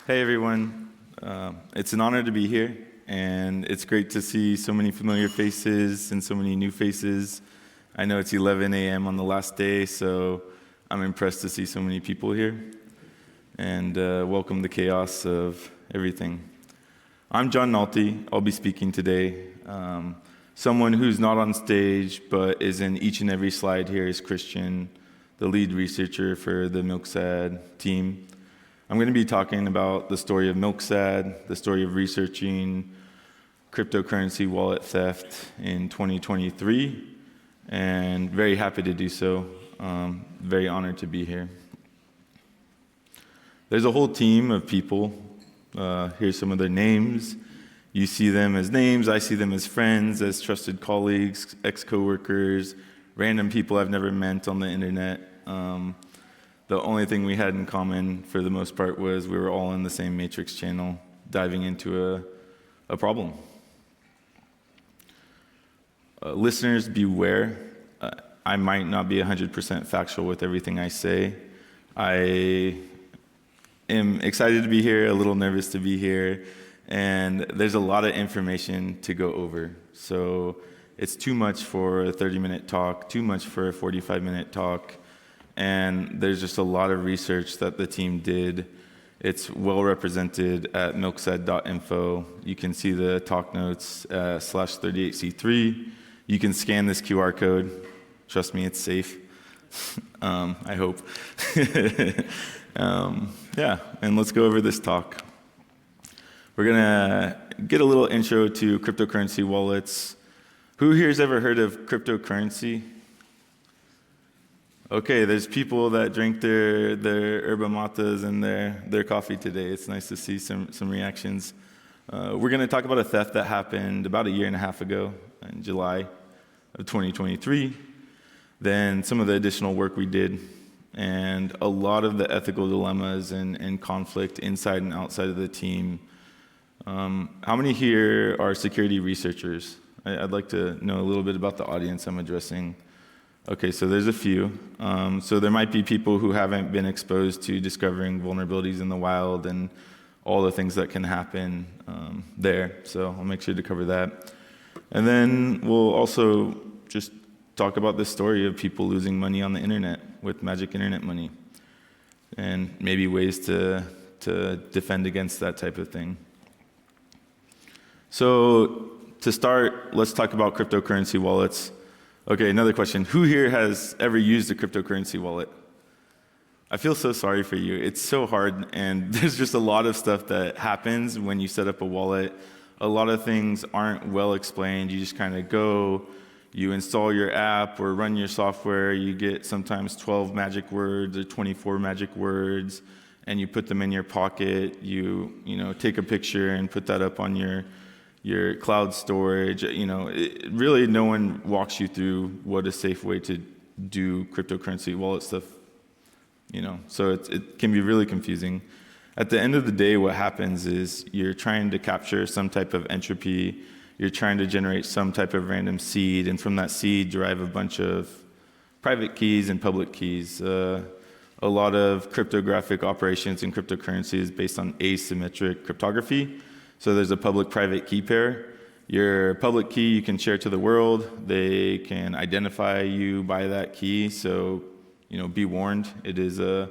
Hey everyone, it's an honor to be here, and it's great to see so many familiar faces and so many new faces. I know it's 11 a.m. on the last day, so I'm impressed to see so many people here, and welcome the chaos of everything. I'm John Nolte. I'll be speaking today. Someone who's not on stage, but is in each and every slide here is Christian, the lead researcher for the Milksad team. I'm going to be talking about the story of Milksad, the story of researching cryptocurrency wallet theft in 2023, and very happy to do so. Very honored to be here. There's a whole team of people. Here's some of their names. You see them as names, I see them as friends, as trusted colleagues, ex-coworkers, random people I've never met on the internet. The only thing we had in common, for the most part, was we were all in the same Matrix channel, diving into a problem. Listeners, beware. I might not be 100% factual with everything I say. I am excited to be here, a little nervous to be here, and there's a lot of information to go over. So it's too much for a 30-minute talk, too much for a 45-minute talk. And there's just a lot of research that the team did. It's well represented at milksad.info. You can see the talk notes /38C3. You can scan this QR code. Trust me, it's safe. I hope. Yeah, and let's go over this talk. We're gonna get a little intro to cryptocurrency wallets. Who here's ever heard of cryptocurrency? Okay, there's people that drink their yerba matas and their coffee today. It's nice to see some reactions. We're going to talk about a theft that happened about a year and a half ago in July of 2023. Then some of the additional work we did, and a lot of the ethical dilemmas and conflict inside and outside of the team. How many here are security researchers? I'd like to know a little bit about the audience I'm addressing. Okay, so there's a few. So there might be people who haven't been exposed to discovering vulnerabilities in the wild and all the things that can happen there. So I'll make sure to cover that. And then we'll also just talk about the story of people losing money on the internet with magic internet money, and maybe ways to defend against that type of thing. So to start, let's talk about cryptocurrency wallets. Okay, another question. Who here has ever used a cryptocurrency wallet? I feel so sorry for you. It's so hard, and there's just a lot of stuff that happens when you set up a wallet. A lot of things aren't well explained. You just kind of go, you install your app or run your software, you get sometimes 12 magic words or 24 magic words, and you put them in your pocket. You take a picture and put that up on your cloud storage. Really no one walks you through what a safe way to do cryptocurrency wallet stuff, so it can be really confusing. At the end of the day, what happens is you're trying to capture some type of entropy, you're trying to generate some type of random seed, and from that seed derive a bunch of private keys and public keys. A lot of cryptographic operations in cryptocurrency is based on asymmetric cryptography. So there's a public-private key pair. Your public key you can share to the world. They can identify you by that key. So, be warned. It is a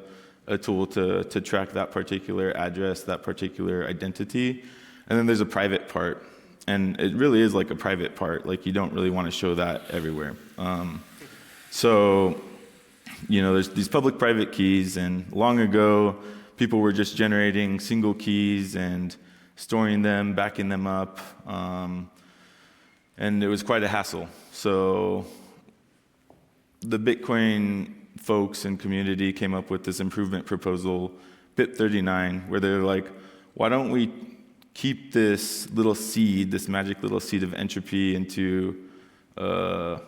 tool to track that particular address, that particular identity. And then there's a private part. And it really is like a private part. Like, you don't really want to show that everywhere. There's these public-private keys. And long ago, people were just generating single keys and storing them, backing them up, and it was quite a hassle. So the Bitcoin folks and community came up with this improvement proposal, BIP39, where they're like, why don't we keep this little seed, this magic little seed of entropy into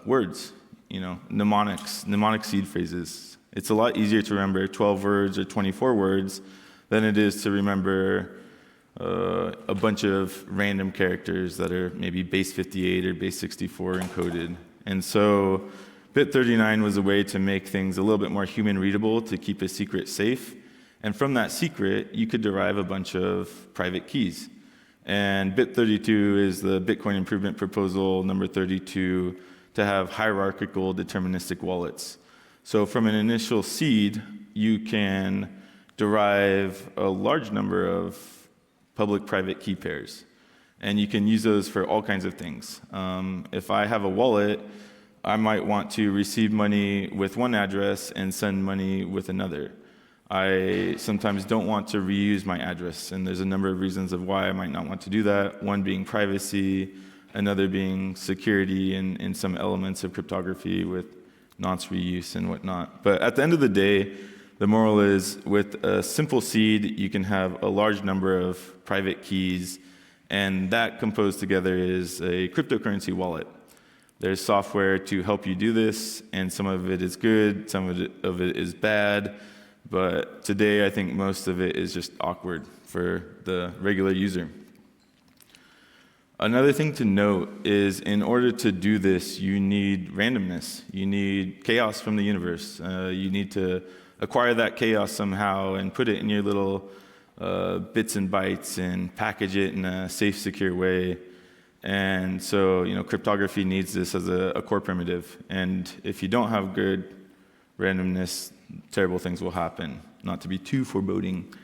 words, mnemonic seed phrases. It's a lot easier to remember 12 words or 24 words than it is to remember a bunch of random characters that are maybe base 58 or base 64 encoded. And so BIP39 was a way to make things a little bit more human readable, to keep a secret safe, And from that secret, you could derive a bunch of private keys. And BIP 32 is the Bitcoin improvement proposal number 32 to have hierarchical deterministic wallets. So from an initial seed, you can derive a large number of public-private key pairs. And you can use those for all kinds of things. If I have a wallet, I might want to receive money with one address and send money with another. I sometimes don't want to reuse my address, and there's a number of reasons of why I might not want to do that. One being privacy, another being security and some elements of cryptography with nonce reuse and whatnot. But at the end of the day, the moral is with a simple seed, you can have a large number of private keys, and that composed together is a cryptocurrency wallet. There's software to help you do this, and some of it is good, some of it is bad. But today, I think most of it is just awkward for the regular user. Another thing to note is in order to do this, you need randomness. You need chaos from the universe. You need to acquire that chaos somehow and put it in your little bits and bytes and package it in a safe, secure way. And so, cryptography needs this as a core primitive. And if you don't have good randomness, terrible things will happen. Not to be too foreboding.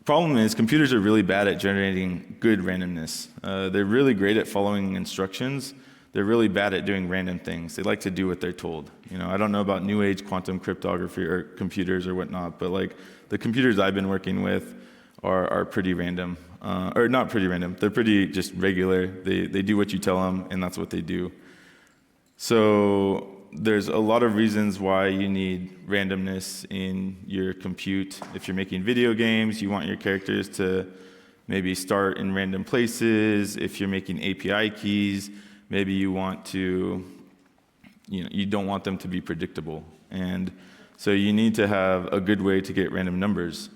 Problem is, computers are really bad at generating good randomness. They're really great at following instructions. They're really bad at doing random things. They like to do what they're told. I don't know about new age quantum cryptography or computers or whatnot, but like the computers I've been working with are pretty random. Or not pretty random. They're pretty just regular. They do what you tell them, and that's what they do. So there's a lot of reasons why you need randomness in your compute. If you're making video games, you want your characters to maybe start in random places. If you're making API keys, maybe you want to, you don't want them to be predictable. And so you need to have a good way to get random numbers.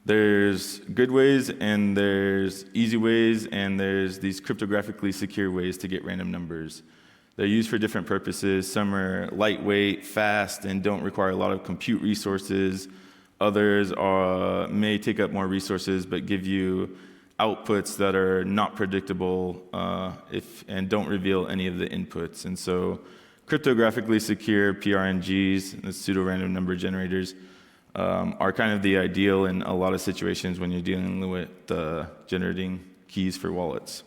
There's good ways, and there's easy ways, and there's these cryptographically secure ways to get random numbers. They're used for different purposes. Some are lightweight, fast, and don't require a lot of compute resources. Others may take up more resources, but give you outputs that are not predictable and don't reveal any of the inputs. And so cryptographically secure PRNGs, the pseudo-random number generators, are kind of the ideal in a lot of situations when you're dealing with generating keys for wallets.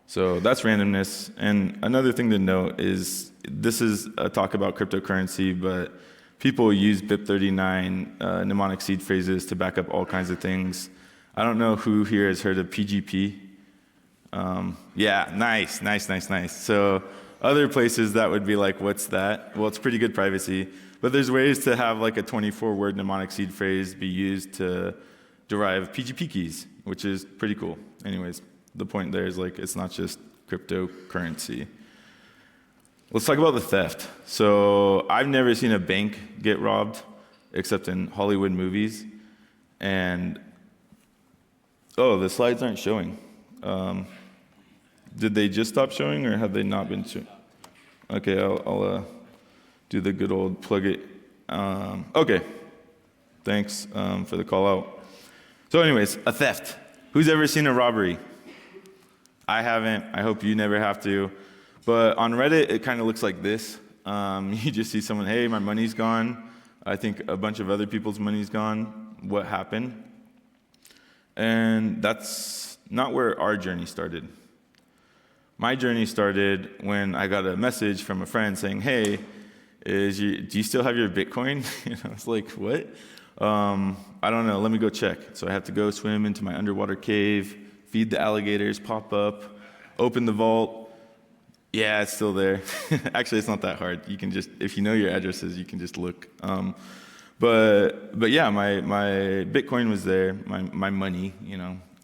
So that's randomness. And another thing to note is this is a talk about cryptocurrency, but people use BIP 39 mnemonic seed phrases to back up all kinds of things. I don't know who here has heard of PGP. Yeah, nice. So other places that would be like, what's that? Well, it's pretty good privacy. But there's ways to have like a 24-word mnemonic seed phrase be used to derive PGP keys, which is pretty cool. Anyways. The point there is like it's not just cryptocurrency. Let's talk about the theft. So I've never seen a bank get robbed except in Hollywood movies. And the slides aren't showing. Did they just stop showing or have they not been showing? Okay, I'll do the good old plug it. Okay, thanks for the call out. So anyways, a theft. Who's ever seen a robbery? I haven't. I hope you never have to. But on Reddit, it kind of looks like this. You just see someone, hey, my money's gone. I think a bunch of other people's money's gone. What happened? And that's not where our journey started. My journey started when I got a message from a friend saying, hey, do you still have your Bitcoin? And I was like, what? I don't know. Let me go check. So I have to go swim into my underwater cave, feed the alligators, pop up, open the vault. Yeah, it's still there. Actually, it's not that hard. You can just, if you know your addresses, you can just look. But yeah, my Bitcoin was there, my money,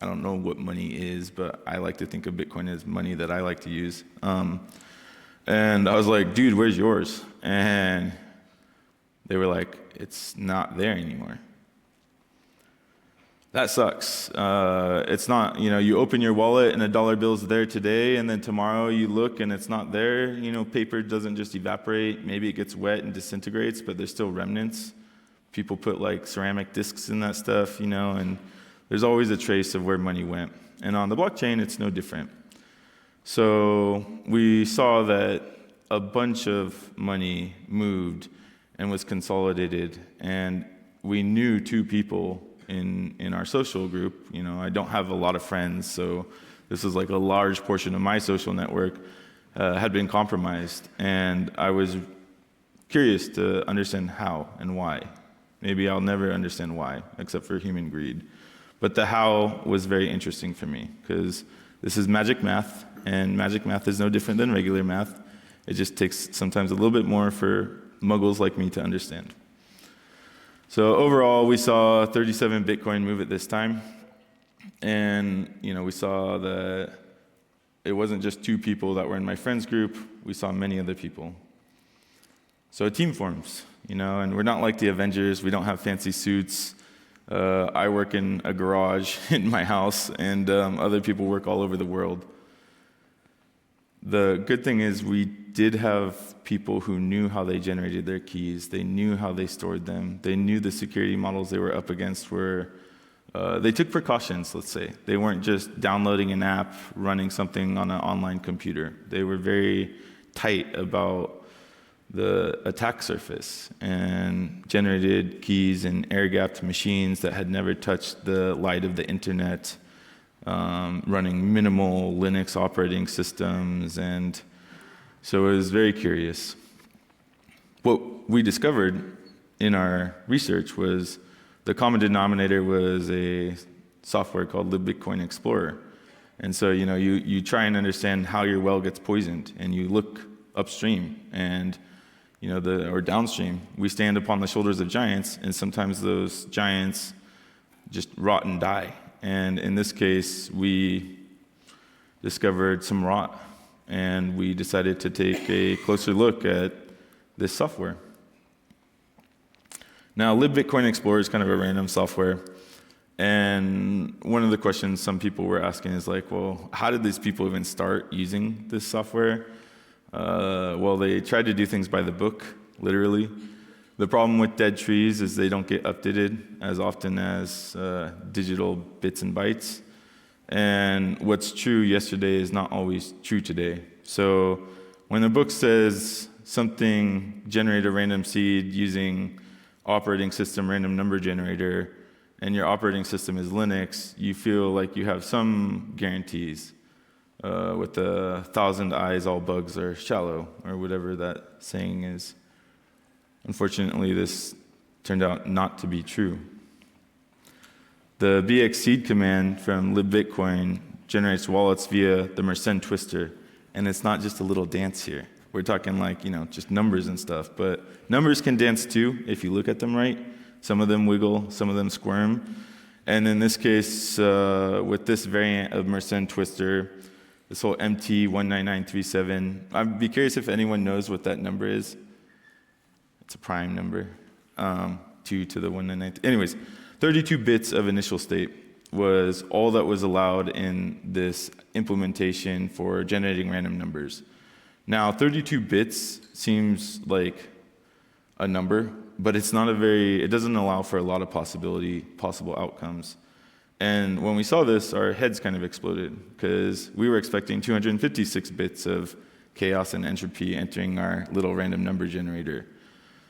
I don't know what money is, but I like to think of Bitcoin as money that I like to use. And I was like, dude, where's yours? And they were like, it's not there anymore. That sucks. It's not, you open your wallet and a dollar bill's there today, and then tomorrow you look and it's not there. Paper doesn't just evaporate. Maybe it gets wet and disintegrates, but there's still remnants. People put like ceramic discs in that stuff, and there's always a trace of where money went. And on the blockchain, it's no different. So we saw that a bunch of money moved and was consolidated, and we knew 2 people in our social group. I don't have a lot of friends, so this was like a large portion of my social network had been compromised, and I was curious to understand how and why. Maybe I'll never understand why, except for human greed. But the how was very interesting for me, because this is magic math, and magic math is no different than regular math. It just takes sometimes a little bit more for muggles like me to understand. So overall, we saw 37 Bitcoin move at this time. And we saw that it wasn't just 2 people that were in my friends group. We saw many other people. So a team forms, and we're not like the Avengers. We don't have fancy suits. I work in a garage in my house, and other people work all over the world. The good thing is we did have people who knew how they generated their keys. They knew how they stored them. They knew the security models they were up against were, they took precautions, let's say. They weren't just downloading an app, running something on an online computer. They were very tight about the attack surface and generated keys in air-gapped machines that had never touched the light of the internet, running minimal Linux operating systems, and so it was very curious. What we discovered in our research was the common denominator was a software called libBitcoin Explorer. And so, you try and understand how your well gets poisoned, and you look upstream and or downstream. We stand upon the shoulders of giants, and sometimes those giants just rot and die. And in this case, we discovered some rot, and we decided to take a closer look at this software. Now, libBitcoin Explorer is kind of a random software, and one of the questions some people were asking is like, well, how did these people even start using this software? Well, they tried to do things by the book, literally. The problem with dead trees is they don't get updated as often as digital bits and bytes. And what's true yesterday is not always true today. So when the book says something, generate a random seed using operating system random number generator, and your operating system is Linux, you feel like you have some guarantees. With 1,000 eyes, all bugs are shallow, or whatever that saying is. Unfortunately, this turned out not to be true. The bx seed command from libBitcoin generates wallets via the mersenne twister, and it's not just a little dance here. We're talking like, just numbers and stuff, but numbers can dance too if you look at them right. Some of them wiggle, some of them squirm. And in this case, with this variant of mersenne twister, this whole MT19937. I'd be curious if anyone knows what that number is. It's a prime number, 2 to the 199. Anyways, 32 bits of initial state was all that was allowed in this implementation for generating random numbers. Now, 32 bits seems like a number, but it's not it doesn't allow for a lot of possible outcomes. And when we saw this, our heads kind of exploded, because we were expecting 256 bits of chaos and entropy entering our little random number generator.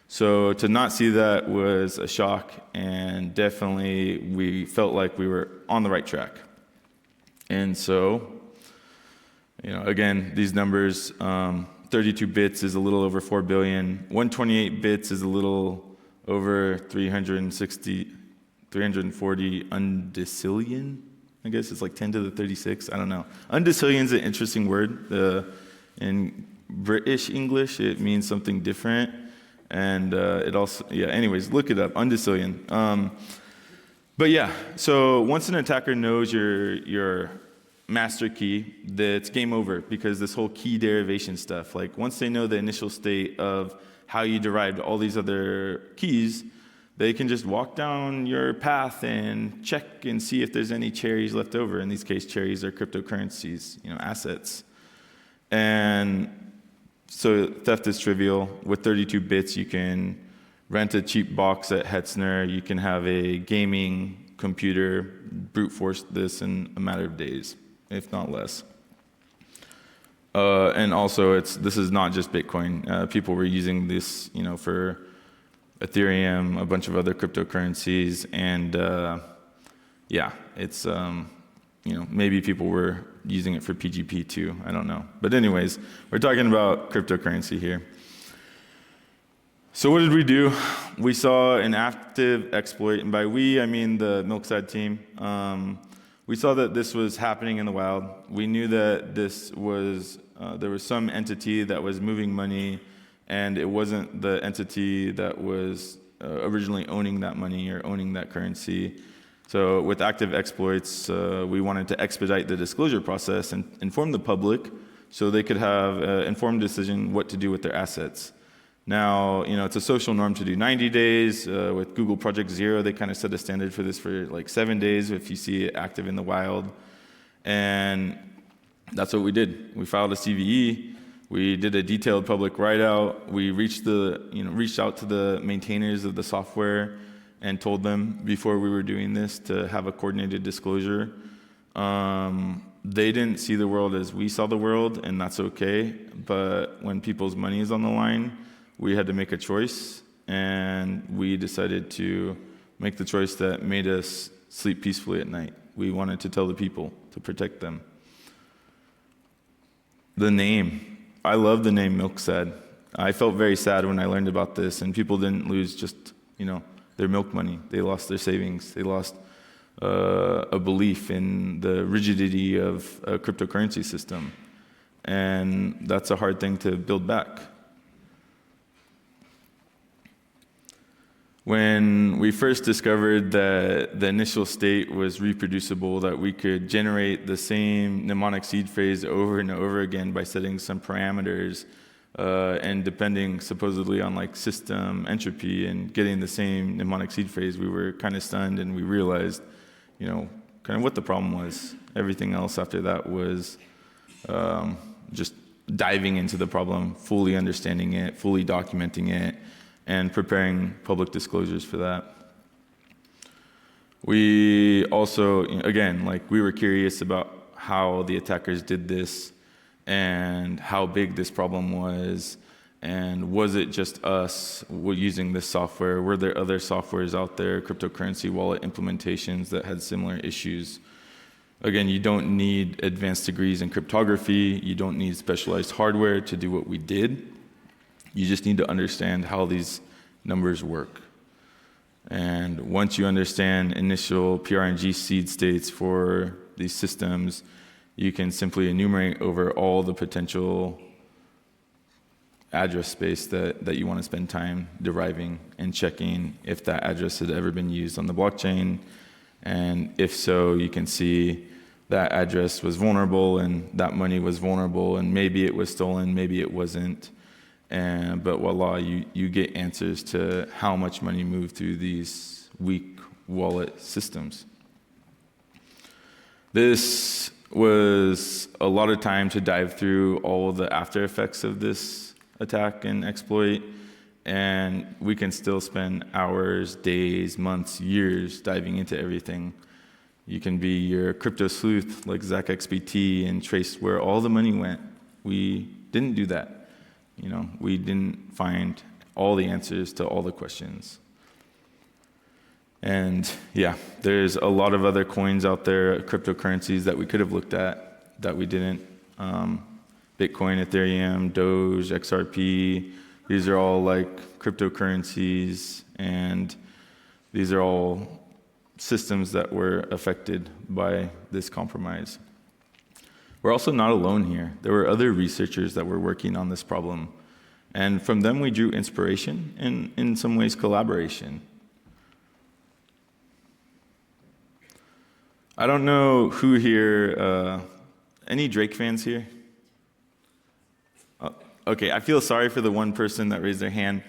So to not see that was a shock, and definitely we felt like we were on the right track. And so, again, these numbers, 32 bits is a little over 4 billion, 128 bits is a little over 340 undecillion. I guess it's like 10 to the 36. I don't know. Undecillion is an interesting word. In British English, it means something different. And it also, anyways, look it up, undecillion. But yeah, so once an attacker knows your master key, that's game over, because this whole key derivation stuff, like once they know the initial state of how you derived all these other keys, they can just walk down your path and check and see if there's any cherries left over. In these cases, cherries are cryptocurrencies, assets. And so theft is trivial. With 32 bits, you can rent a cheap box at Hetzner. You can have a gaming computer brute force this in a matter of days, if not less. And also, this is not just Bitcoin. People were using this, for Ethereum, a bunch of other cryptocurrencies, and it's maybe people were using it for PGP too. I don't know. But anyways, we're talking about cryptocurrency here. So what did we do? We saw an active exploit, and by we, I mean the Milksad team. We saw that this was happening in the wild. We knew that there was some entity that was moving money, and it wasn't the entity that was originally owning that money or owning that currency. So with active exploits, we wanted to expedite the disclosure process and inform the public so they could have an informed decision what to do with their assets. Now, it's a social norm to do 90 days. With Google Project Zero, they kind of set a standard for this for like 7 days if you see it active in the wild. And that's what we did. We filed a CVE. We did a detailed public write-out. We reached out to the maintainers of the software and told them before we were doing this to have a coordinated disclosure. They didn't see the world as we saw the world, and that's okay. But when people's money is on the line, we had to make a choice, and we decided to make the choice that made us sleep peacefully at night. We wanted to tell the people to protect them. The name. I love the name Milksad. I felt very sad when I learned about this, and people didn't lose just, their milk money. They lost their savings. They lost a belief in the rigidity of a cryptocurrency system. And that's a hard thing to build back. When we first discovered that the initial state was reproducible, that we could generate the same mnemonic seed phrase over and over again by setting some parameters, and depending supposedly on like system entropy and getting the same mnemonic seed phrase, we were kind of stunned, and we realized, kind of what the problem was. Everything else after that was just diving into the problem, fully understanding it, fully documenting it, and preparing public disclosures for that. We also, again, we were curious about how the attackers did this and how big this problem was, and was it just us using this software? Were there other softwares out there, cryptocurrency wallet implementations that had similar issues? Again, you don't need advanced degrees in cryptography. You don't need specialized hardware to do what we did. You just need to understand how these numbers work. And once you understand initial PRNG seed states for these systems, you can simply enumerate over all the potential address space that you want to spend time deriving and checking if that address had ever been used on the blockchain. And if so, you can see that address was vulnerable and that money was vulnerable, and maybe it was stolen, maybe it wasn't. But voila, you get answers to how much money moved through these weak wallet systems. This was a lot of time to dive through all the after effects of this attack and exploit, and we can still spend hours, days, months, years diving into everything. You can be your crypto sleuth like ZachXBT and trace where all the money went. We didn't do that. We didn't find all the answers to all the questions. And yeah, there's a lot of other coins out there, cryptocurrencies that we could have looked at that we didn't. Bitcoin, Ethereum, Doge, XRP, these are all like cryptocurrencies, and these are all systems that were affected by this compromise. We're also not alone here. There were other researchers that were working on this problem, and from them we drew inspiration and in some ways collaboration. I don't know who here, any Drake fans here? Okay, I feel sorry for the one person that raised their hand.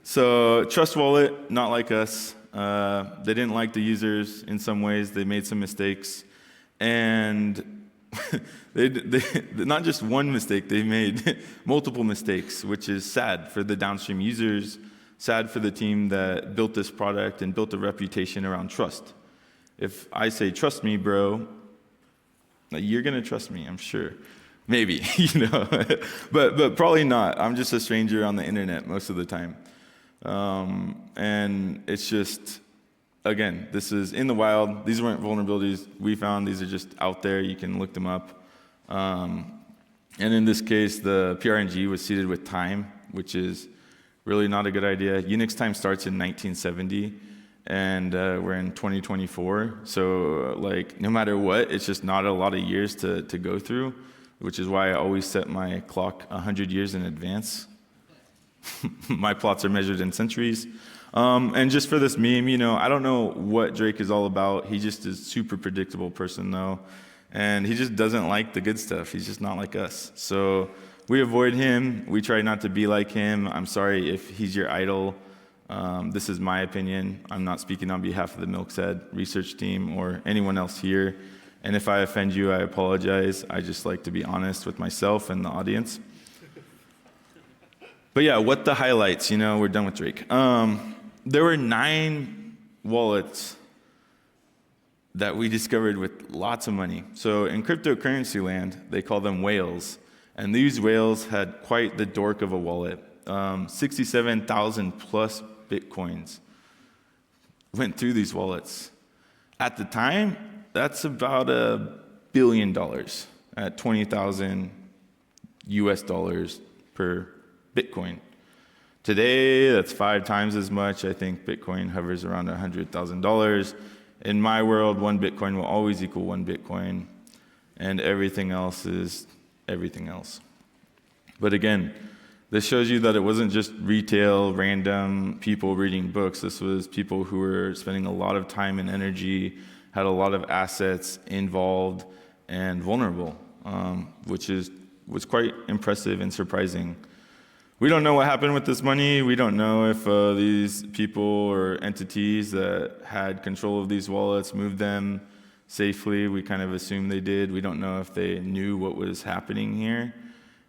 So Trust Wallet, not like us. They didn't like the users in some ways. They made some mistakes. And not just one mistake, they made multiple mistakes, which is sad for the downstream users, sad for the team that built this product and built a reputation around trust. If I say, trust me, bro, you're going to trust me, I'm sure. Maybe, but probably not. I'm just a stranger on the internet most of the time. And it's just, again, this is in the wild. These weren't vulnerabilities we found. These are just out there. You can look them up. And in this case, the PRNG was seeded with time, which is really not a good idea. Unix time starts in 1970, and we're in 2024. So, no matter what, it's just not a lot of years to go through, which is why I always set my clock 100 years in advance. My plots are measured in centuries. And just for this meme, I don't know what Drake is all about. He just is a super predictable person, though. And he just doesn't like the good stuff. He's just not like us. So we avoid him. We try not to be like him. I'm sorry if he's your idol. This is my opinion. I'm not speaking on behalf of the Milksad research team or anyone else here. And if I offend you, I apologize. I just like to be honest with myself and the audience. But yeah, what the highlights? We're done with Drake. There were 9 wallets that we discovered with lots of money. So in cryptocurrency land, they call them whales. And these whales had quite the dork of a wallet. 67,000 plus Bitcoins went through these wallets. At the time, that's about $1 billion at 20,000 US dollars per Bitcoin. Today, that's 5 times as much. I think Bitcoin hovers around $100,000. In my world, 1 Bitcoin will always equal 1 Bitcoin, and everything else is everything else. But again, this shows you that it wasn't just retail, random people reading books. This was people who were spending a lot of time and energy, had a lot of assets involved, and vulnerable, which was quite impressive and surprising. We don't know what happened with this money. We don't know if these people or entities that had control of these wallets moved them safely. We kind of assume they did. We don't know if they knew what was happening here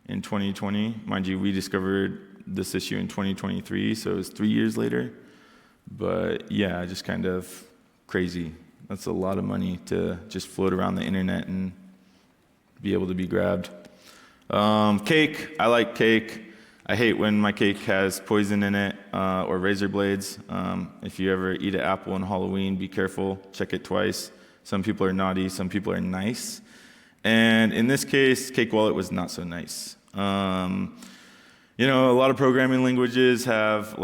in 2020. Mind you, we discovered this issue in 2023, so it was 3 years later. But yeah, just kind of crazy. That's a lot of money to just float around the internet and be able to be grabbed. Cake, I like cake. I hate when my cake has poison in it or razor blades. If you ever eat an apple on Halloween, be careful. Check it twice. Some people are naughty. Some people are nice. And in this case, Cake Wallet was not so nice. A lot of programming languages have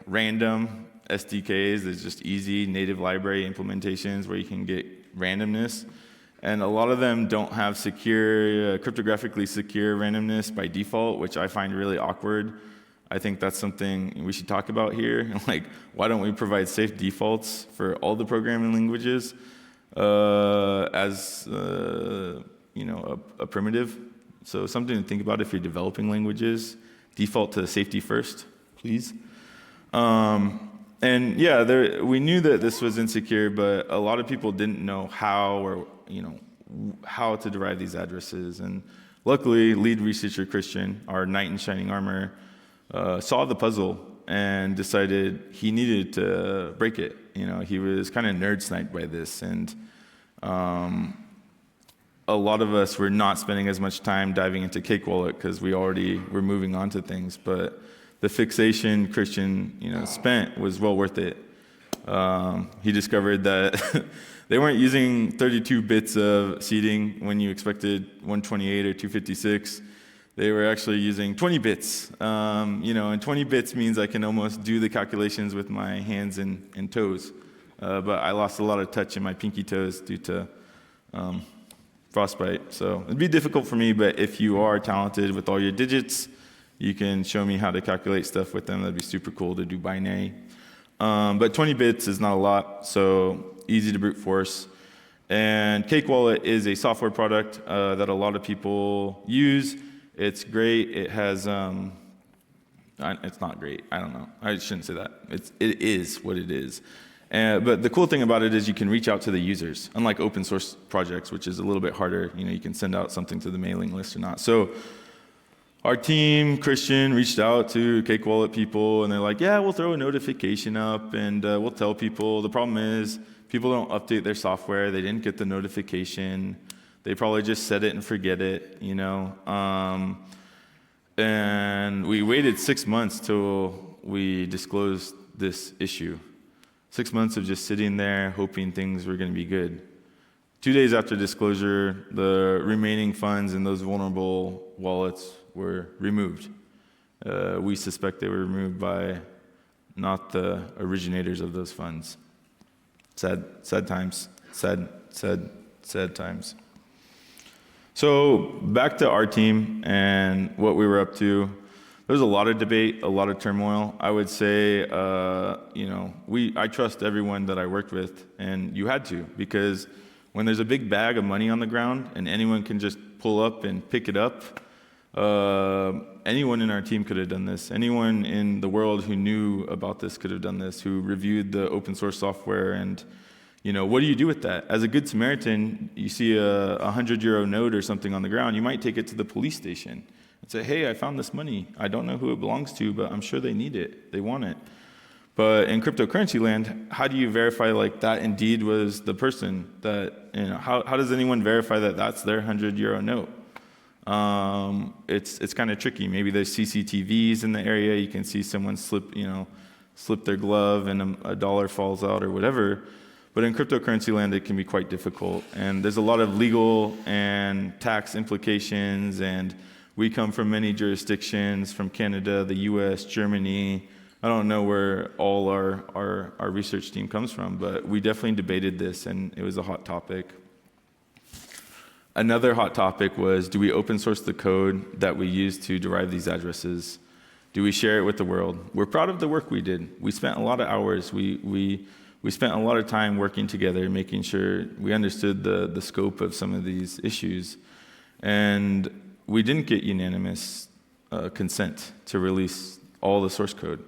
random SDKs. There's just easy native library implementations where you can get randomness. And a lot of them don't have secure, cryptographically secure randomness by default, which I find really awkward. I think that's something we should talk about here. Why don't we provide safe defaults for all the programming languages as a primitive? So something to think about if you're developing languages. Default to safety first, please. And yeah, we knew that this was insecure, but a lot of people didn't know how how to derive these addresses. And luckily, lead researcher Christian, our knight in shining armor, saw the puzzle and decided he needed to break it. He was kind of nerd sniped by this, and a lot of us were not spending as much time diving into Cake Wallet because we already were moving on to things. But the fixation Christian spent was well worth it. He discovered that they weren't using 32 bits of seeding when you expected 128 or 256. They were actually using 20 bits. And 20 bits means I can almost do the calculations with my hands and toes. But I lost a lot of touch in my pinky toes due to frostbite. So it'd be difficult for me, but if you are talented with all your digits, you can show me how to calculate stuff with them. That'd be super cool to do binary. But 20 bits is not a lot, so easy to brute force. And Cake Wallet is a software product that a lot of people use. It's great. It has, it's not great. I don't know. I shouldn't say that. It is what it is. But the cool thing about it is you can reach out to the users, unlike open source projects, which is a little bit harder. You can send out something to the mailing list or not. So our team, Christian, reached out to Cake Wallet people, and they're like, yeah, we'll throw a notification up, and we'll tell people. The problem is people don't update their software. They didn't get the notification. They probably just set it and forget it, And we waited 6 months till we disclosed this issue. 6 months of just sitting there hoping things were going to be good. 2 days after disclosure, the remaining funds in those vulnerable wallets were removed. We suspect they were removed by not the originators of those funds. Sad times. Sad times. So back to our team and what we were up to. There's a lot of debate, a lot of turmoil. I would say, I trust everyone that I worked with, and you had to, because when there's a big bag of money on the ground and anyone can just pull up and pick it up, anyone in our team could have done this. Anyone in the world who knew about this could have done this, who reviewed the open source software. And, what do you do with that? As a good Samaritan, you see a 100-euro note or something on the ground, you might take it to the police station and say, hey, I found this money. I don't know who it belongs to, but I'm sure they need it. They want it. But in cryptocurrency land, how do you verify that indeed was the person that, how does anyone verify that that's their 100-euro note? It's kind of tricky. Maybe there's CCTVs in the area. You can see someone slip their glove and a dollar falls out or whatever. But in cryptocurrency land, it can be quite difficult. And there's a lot of legal and tax implications. And we come from many jurisdictions, from Canada, the US, Germany. I don't know where all our research team comes from, but we definitely debated this, and it was a hot topic. Another hot topic was, do we open source the code that we use to derive these addresses? Do we share it with the world? We're proud of the work we did. We spent a lot of hours. We spent a lot of time working together, making sure we understood the scope of some of these issues. And we didn't get unanimous consent to release all the source code.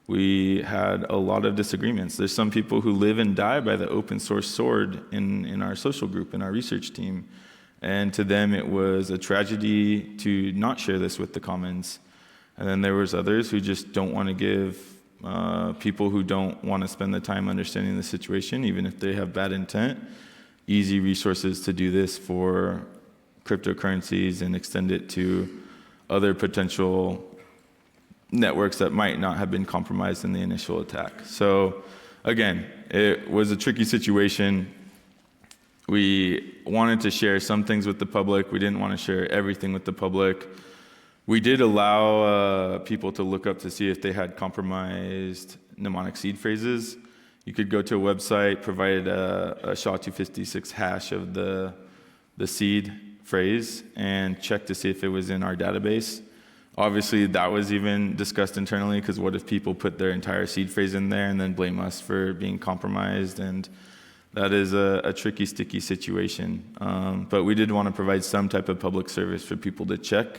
We had a lot of disagreements. There's some people who live and die by the open source sword in our social group, in our research team. And to them, it was a tragedy to not share this with the commons. And then there was others who just don't want to give people who don't want to spend the time understanding the situation, even if they have bad intent, easy resources to do this for cryptocurrencies and extend it to other potential networks that might not have been compromised in the initial attack. So again, it was a tricky situation. We wanted to share some things with the public. We didn't want to share everything with the public. We did allow people to look up to see if they had compromised mnemonic seed phrases. You could go to a website, provide a SHA-256 hash of the seed phrase, and check to see if it was in our database. Obviously, that was even discussed internally, because what if people put their entire seed phrase in there and then blame us for being compromised? And that is a tricky, sticky situation. But we did want to provide some type of public service for people to check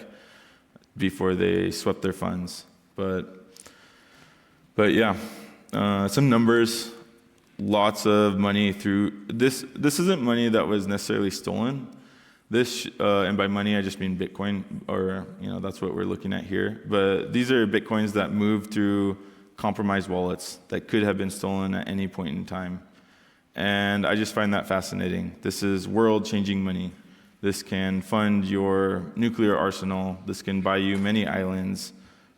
before they swept their funds. But yeah, some numbers, lots of money through this. This isn't money that was necessarily stolen. This, and by money I just mean Bitcoin, or that's what we're looking at here. But these are Bitcoins that moved through compromised wallets that could have been stolen at any point in time. And I just find that fascinating. This is world-changing money. This can fund your nuclear arsenal. This can buy you many islands,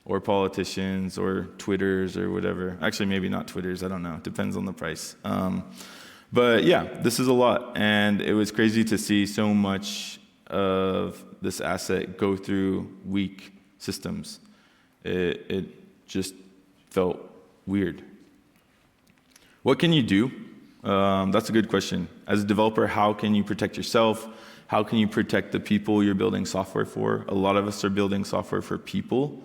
or politicians, or Twitters, or whatever. Actually, maybe not Twitters, I don't know. It depends on the price. But yeah, this is a lot. And it was crazy to see so much of this asset go through weak systems. It just felt weird. What can you do? That's a good question. As a developer, how can you protect yourself? How can you protect the people you're building software for? A lot of us are building software for people.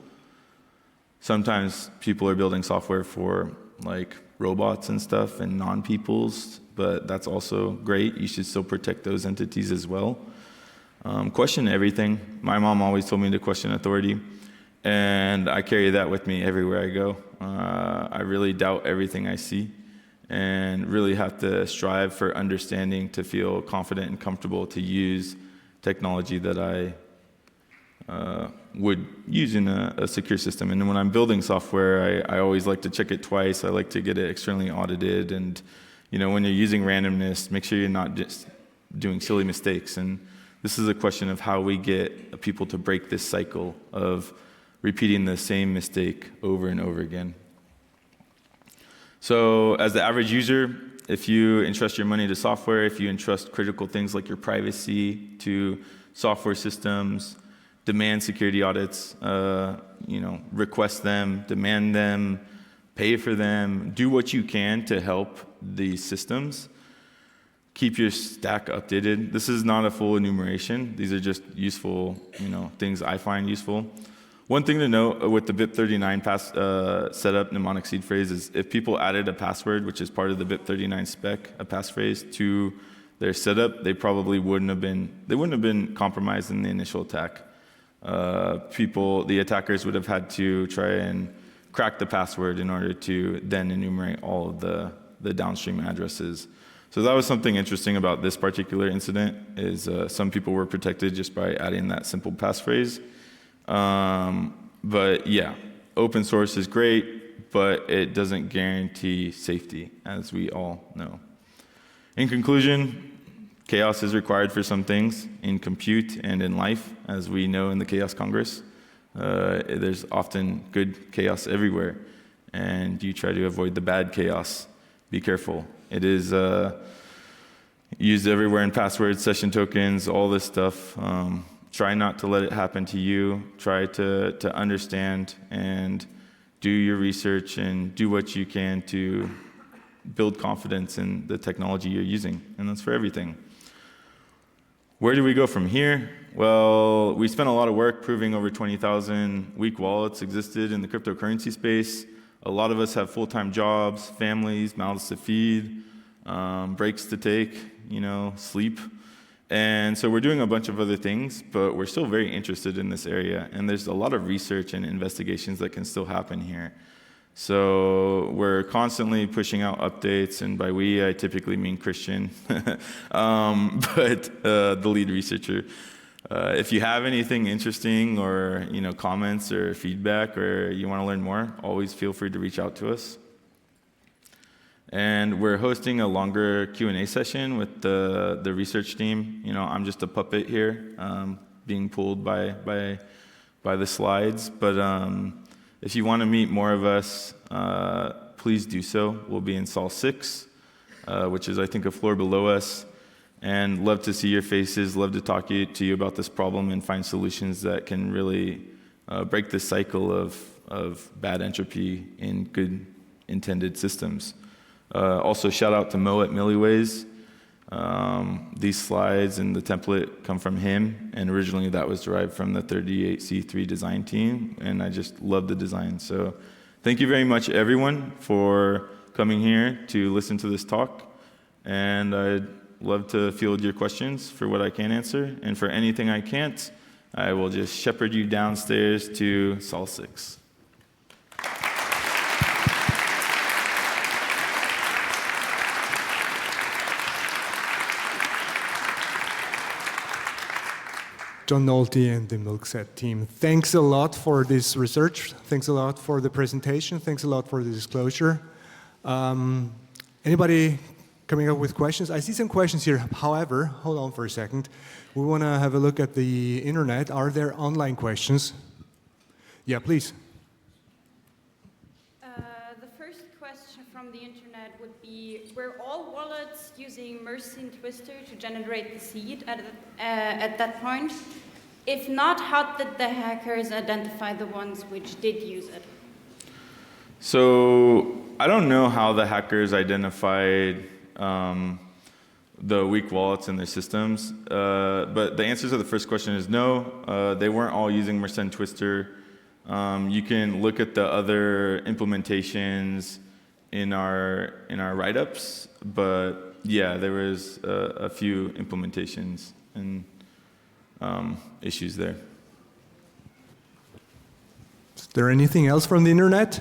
Sometimes people are building software for robots and stuff and non-peoples, but that's also great. You should still protect those entities as well. Question everything. My mom always told me to question authority, and I carry that with me everywhere I go. I really doubt everything I see, and really have to strive for understanding to feel confident and comfortable to use technology that I would use in a secure system. And when I'm building software, I always like to check it twice. I like to get it externally audited. And when you're using randomness, make sure you're not just doing silly mistakes. And this is a question of how we get people to break this cycle of repeating the same mistake over and over again. So as the average user, if you entrust your money to software, if you entrust critical things like your privacy to software systems, demand security audits, request them, demand them, pay for them, do what you can to help these systems. Keep your stack updated. This is not a full enumeration. These are just useful, things I find useful. One thing to note with the BIP39 setup mnemonic seed phrase is if people added a password, which is part of the BIP39 spec, a passphrase to their setup, they probably wouldn't have been compromised in the initial attack. The attackers would have had to try and crack the password in order to then enumerate all of the downstream addresses. So that was something interesting about this particular incident, is some people were protected just by adding that simple passphrase. But yeah, open source is great, but it doesn't guarantee safety, as we all know. In conclusion, chaos is required for some things in compute and in life, as we know in the Chaos Congress. There's often good chaos everywhere, and you try to avoid the bad chaos. Be careful. It is used everywhere in passwords, session tokens, all this stuff. Try not to let it happen to you. Try to understand and do your research and do what you can to build confidence in the technology you're using, and that's for everything. Where do we go from here? Well, we spent a lot of work proving over 20,000 weak wallets existed in the cryptocurrency space. A lot of us have full-time jobs, families, mouths to feed, breaks to take, sleep. And so we're doing a bunch of other things, but we're still very interested in this area. And there's a lot of research and investigations that can still happen here. So we're constantly pushing out updates, and by we, I typically mean Christian, but the lead researcher. If you have anything interesting or comments or feedback, or you want to learn more, always feel free to reach out to us. And we're hosting a longer Q&A session with the research team. I'm just a puppet here, being pulled by the slides. But if you want to meet more of us, please do so. We'll be in Sol 6, which is, I think, a floor below us. And love to see your faces, love to talk to you about this problem and find solutions that can really break the cycle of bad entropy in good intended systems. Also, shout out to Mo at Milliways. These slides and the template come from him, and originally that was derived from the 38C3 design team, and I just love the design. So thank you very much, everyone, for coming here to listen to this talk, and I'd love to field your questions for what I can answer, and for anything I can't, I will just shepherd you downstairs to Sol 6. John Nolte and the Milksad team, thanks a lot for this research. Thanks a lot for the presentation. Thanks a lot for the disclosure. Anybody coming up with questions? I see some questions here. However, hold on for a second. We want to have a look at the internet. Are there online questions? Yeah, please. The first question from the internet would be, were all wallets using mersenne twister to generate the seed at that point? If not, how did the hackers identify the ones which did use it? So I don't know how the hackers identified the weak wallets in their systems, but the answer to the first question is no. They weren't all using mersenne twister. You can look at the other implementations in our write-ups, but yeah, there was a few implementations and issues there. Is there anything else from the internet?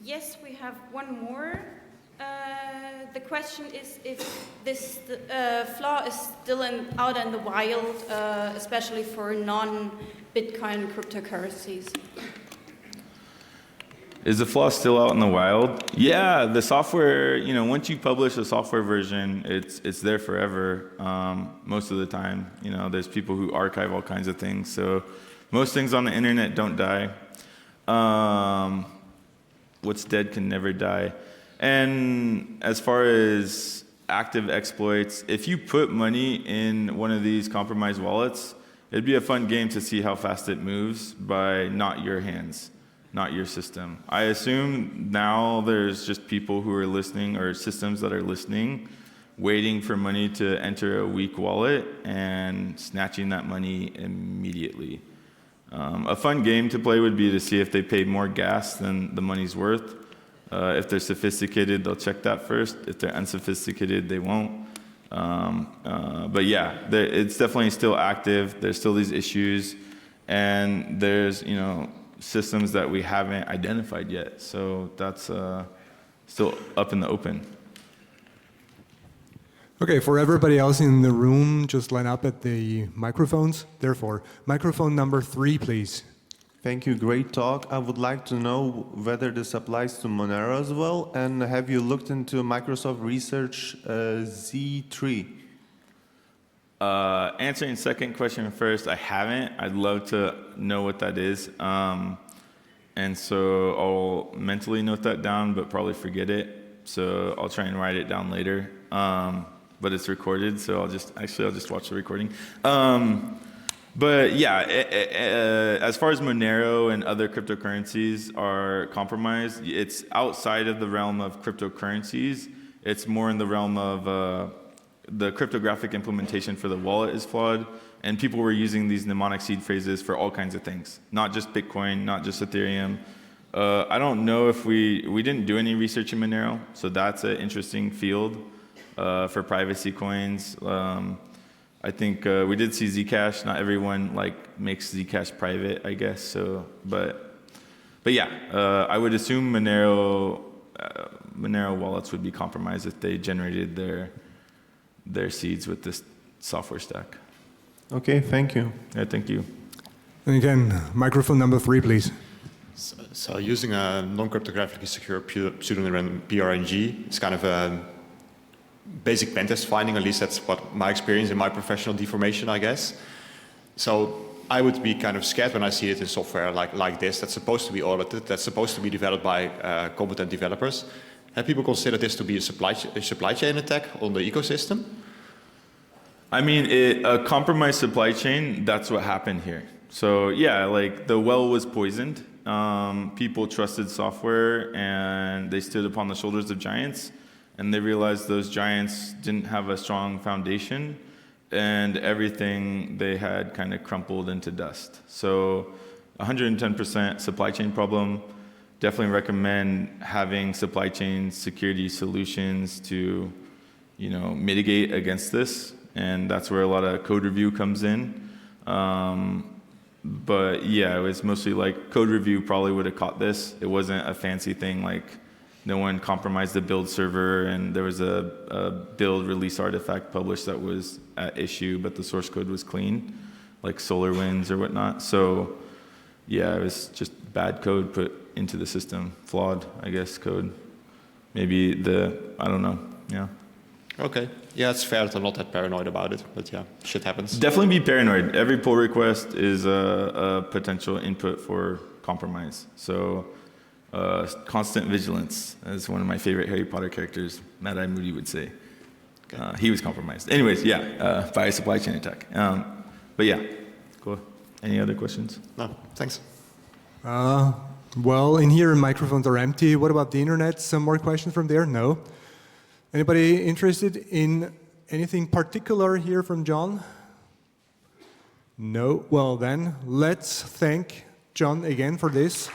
Yes, we have one more. The question is if this flaw is still out in the wild, especially for non-Bitcoin cryptocurrencies. Is the flaw still out in the wild? Yeah, the software, once you publish a software version, it's there forever. Most of the time, there's people who archive all kinds of things. So most things on the internet don't die. What's dead can never die. And as far as active exploits, if you put money in one of these compromised wallets, it'd be a fun game to see how fast it moves by not your hands. Not your system. I assume now there's just people who are listening or systems that are listening, waiting for money to enter a weak wallet and snatching that money immediately. A fun game to play would be to see if they paid more gas than the money's worth. If they're sophisticated, they'll check that first. If they're unsophisticated, they won't. But yeah, it's definitely still active. There's still these issues, and there's systems that we haven't identified yet. So that's still up in the open. Okay, for everybody else in the room, just line up at the microphones. Therefore, microphone number 3, please. Thank you, great talk. I would like to know whether this applies to Monero as well, and have you looked into Microsoft Research Z3? Answering second question first, I haven't. I'd love to know what that is. And so I'll mentally note that down, but probably forget it. So I'll try and write it down later. But it's recorded, so I'll just watch the recording. But yeah, as far as Monero and other cryptocurrencies are compromised, it's outside of the realm of cryptocurrencies. It's more in the realm of the cryptographic implementation for the wallet is flawed, and people were using these mnemonic seed phrases for all kinds of things, not just Bitcoin, not just Ethereum. I don't know if we didn't do any research in Monero, so that's an interesting field for privacy coins. I think we did see Zcash. Not everyone makes Zcash private, I guess. So, but yeah, I would assume Monero wallets would be compromised if they generated their seeds with this software stack. Okay, thank you. Yeah, thank you. And again, microphone number 3, please. So using a non-cryptographically secure pseudonym PRNG is kind of a basic pentest finding, at least that's what my experience in my professional deformation, I guess. So I would be kind of scared when I see it in software like this, that's supposed to be audited, that's supposed to be developed by competent developers. Have people considered this to be a supply chain attack on the ecosystem? I mean, a compromised supply chain, that's what happened here. So yeah, the well was poisoned. People trusted software and they stood upon the shoulders of giants, and they realized those giants didn't have a strong foundation, and everything they had kind of crumpled into dust. So 110% supply chain problem. Definitely recommend having supply chain security solutions to, mitigate against this. And that's where a lot of code review comes in. But yeah, it was mostly code review probably would have caught this. It wasn't a fancy thing no one compromised the build server, and there was a build release artifact published that was at issue, but the source code was clean, like SolarWinds or whatnot. So yeah, it was just bad code put into the system, flawed, I guess, code. Maybe I don't know, yeah. Okay, yeah, it's fair that I'm not that paranoid about it, but yeah, shit happens. Definitely be paranoid. Every pull request is a potential input for compromise. So constant vigilance, as one of my favorite Harry Potter characters, Mad-Eye Moody, would say. Okay. He was compromised. Anyways, yeah, by a supply chain attack. But yeah, cool. Any other questions? No, thanks. Well, in here, microphones are empty. What about the internet? Some more questions from there? No. Anybody interested in anything particular here from John? No. Well then, let's thank John again for this.